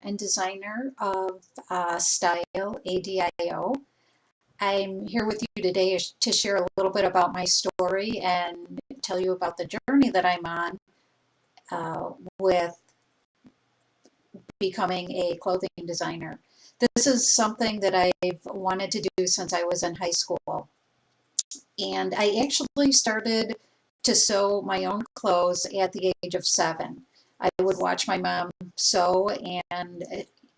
and designer of Style ADIO. I'm here with you today to share a little bit about my story and tell you about the journey that I'm on with becoming a clothing designer. This is something that I've wanted to do since I was in high school. And I actually started to sew my own clothes at the age of 7. I would watch my mom sew, and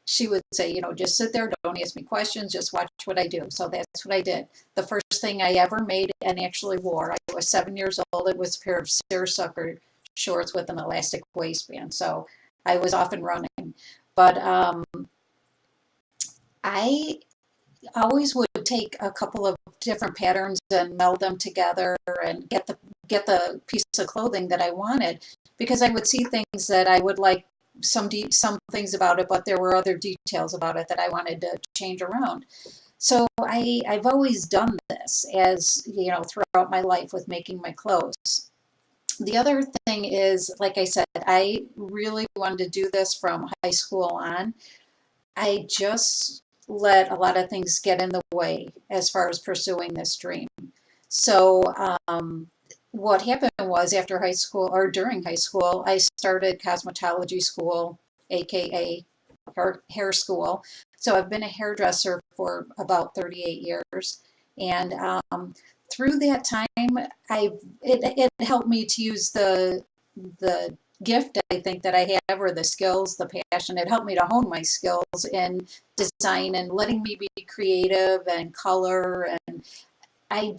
she would say, just sit there, don't ask me questions, just watch what I do. So that's what I did. The first thing I ever made and actually wore, I was 7 years old, it was a pair of seersucker shorts with an elastic waistband. So I was off and running. But I always would take a couple of different patterns and meld them together and get the piece of clothing that I wanted, because I would see things that I would like some things about it, but there were other details about it that I wanted to change around. So I've always done this, as throughout my life with making my clothes. The other thing is, like I said, I really wanted to do this from high school on. I just let a lot of things get in the way as far as pursuing this dream. So what happened was, after high school, or during high school, I started cosmetology school, aka hair school. So I've been a hairdresser for about 38 years. And through that time, it helped me to use the gift, I think, that I have, or the skills, the passion. It helped me to hone my skills in design and letting me be creative and color. And I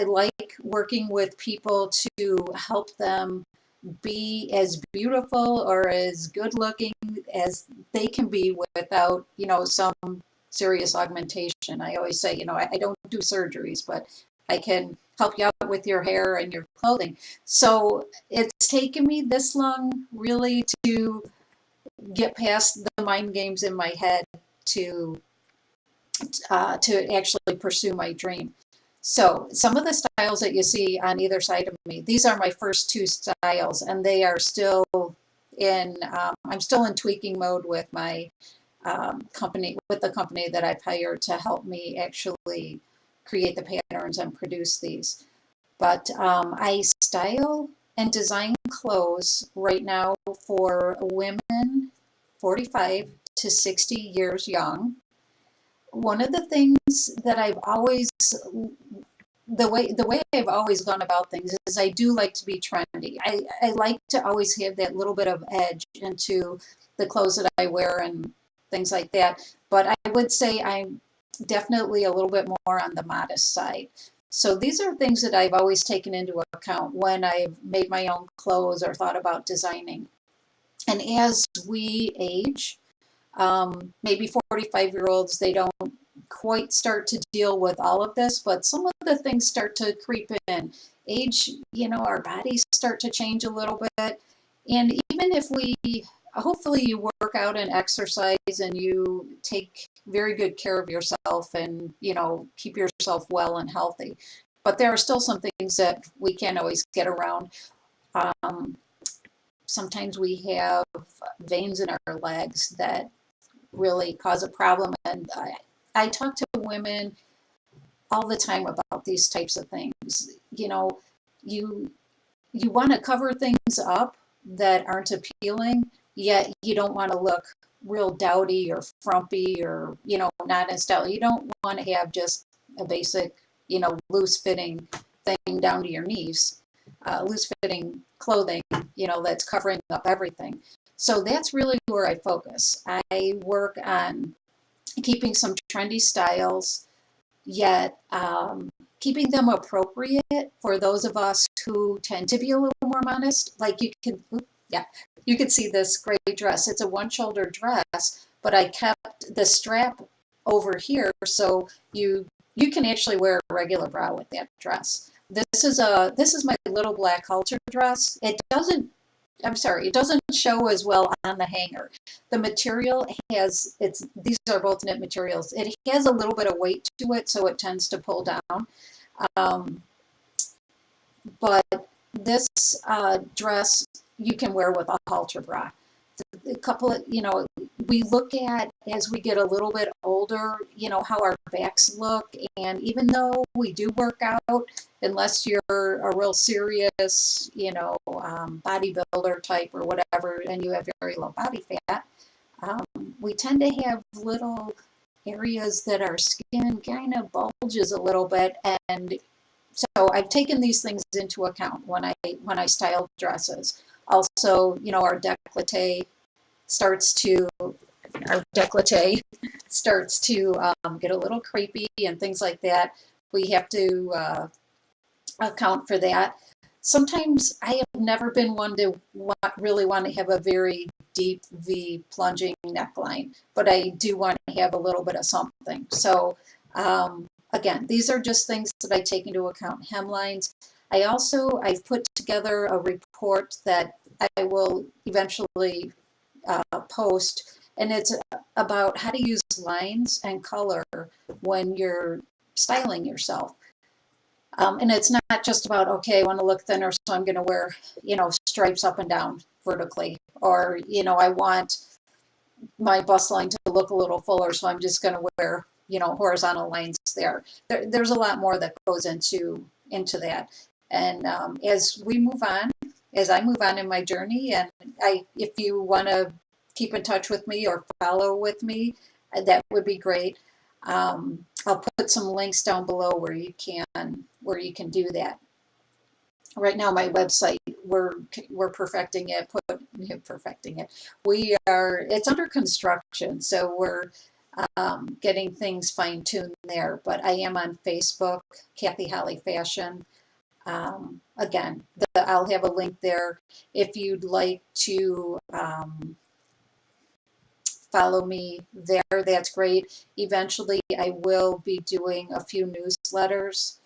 like working with people to help them be as beautiful or as good looking as they can be without, some serious augmentation. I always say, I don't do surgeries, but I can help you out with your hair and your clothing. So it's taken me this long really to get past the mind games in my head to actually pursue my dream. So some of the styles that you see on either side of me, these are my first two styles, and they are still I'm still in tweaking mode with my company, with the company that I've hired to help me actually create the patterns and produce these. But I style and design clothes right now for women 45 to 60 years young. One of the things that I've always, the way I've always gone about things is, I do like to be trendy. I like to always have that little bit of edge into the clothes that I wear and things like that. But I would say I'm definitely a little bit more on the modest side. So these are things that I've always taken into account when I've made my own clothes or thought about designing. And as we age, maybe 45-year-olds, they don't quite start to deal with all of this, but some of the things start to creep in. Age, our bodies start to change a little bit. And even if hopefully you work out and exercise and you take very good care of yourself and, keep yourself well and healthy. But there are still some things that we can't always get around. Sometimes we have veins in our legs that really cause a problem. And I talk to women all the time about these types of things. You want to cover things up that aren't appealing, yet you don't want to look real dowdy or frumpy or, not in style. You don't want to have just a basic, loose fitting thing down to your knees, loose fitting clothing, that's covering up everything. So that's really where I focus. I work on keeping some trendy styles, yet keeping them appropriate for those of us who tend to be a little more modest. Like you can see this gray dress. It's a one-shoulder dress, but I kept the strap over here, so you can actually wear a regular bra with that dress. This is my little black halter dress. It doesn't show as well on the hanger. The material these are both knit materials. It has a little bit of weight to it, so it tends to pull down. But this dress you can wear with a halter bra. a couple of, we look at as we get a little bit older, how our backs look. And even though we do work out, unless you're a real serious, bodybuilder type or whatever, and you have very low body fat, we tend to have little areas that our skin kind of bulges a little bit. And so I've taken these things into account when I style dresses. Also, starts to our décolleté starts to get a little crepey and things like that. We have to account for that. Sometimes I have never been one to really want to have a very deep V plunging neckline, but I do want to have a little bit of something. So again, these are just things that I take into account. Hemlines. I've put together a report that I will eventually post, and it's about how to use lines and color when you're styling yourself. And it's not just about, okay, I want to look thinner, so I'm going to wear, stripes up and down vertically, or, I want my bust line to look a little fuller, so I'm just going to wear, horizontal lines there. There's a lot more that goes into that. And as I move on in my journey, and if you want to keep in touch with me or follow with me, that would be great. I'll put some links down below where you can do that. Right now, my website, we're perfecting it. It's under construction, so we're getting things fine tuned there. But I am on Facebook, Cathe Holley Fashion. Again, I'll have a link there if you'd like to follow me there. That's great. Eventually, I will be doing a few newsletters.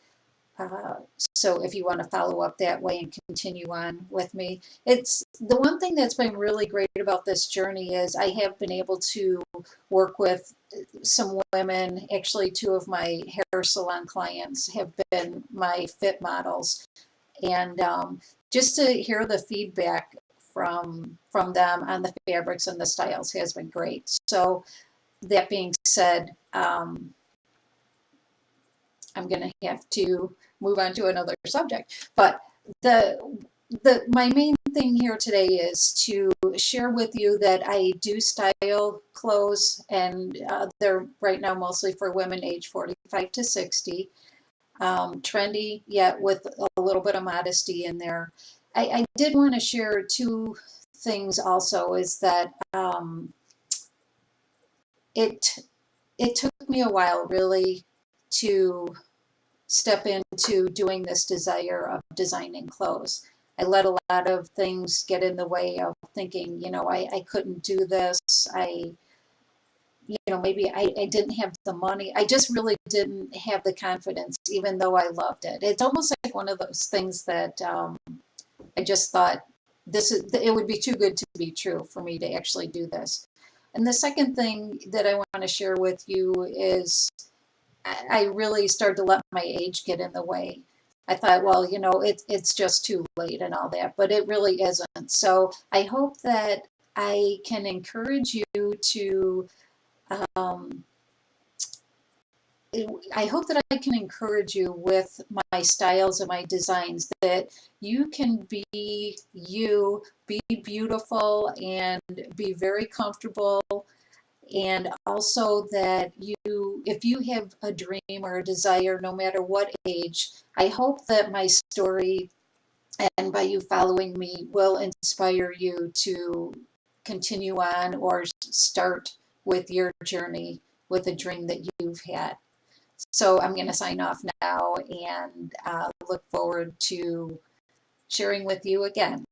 So if you want to follow up that way and continue on with me, it's the one thing that's been really great about this journey is I have been able to work with some women. Actually, two of my hair salon clients have been my fit models, and just to hear the feedback from them on the fabrics and the styles has been great. So that being said, I'm going to have to move on to another subject. But my main thing here today is to share with you that I do style clothes, and they're right now mostly for women age 45 to 60. Trendy, yet with a little bit of modesty in there. I did want to share two things also, is that it took me a while really to step into doing this desire of designing clothes. I let a lot of things get in the way of thinking, I couldn't do this. Maybe I didn't have the money. I just really didn't have the confidence, even though I loved it. It's almost like one of those things that I just thought it would be too good to be true for me to actually do this. And the second thing that I want to share with you is I really started to let my age get in the way. I thought, well, it's just too late and all that, but it really isn't. So I hope that I can encourage you to I hope that I can encourage you with my styles and my designs, that you can be you, be beautiful, and be very comfortable. And also that if you have a dream or a desire, no matter what age, I hope that my story, and by you following me, will inspire you to continue on or start with your journey with a dream that you've had. So I'm going to sign off now, and look forward to sharing with you again.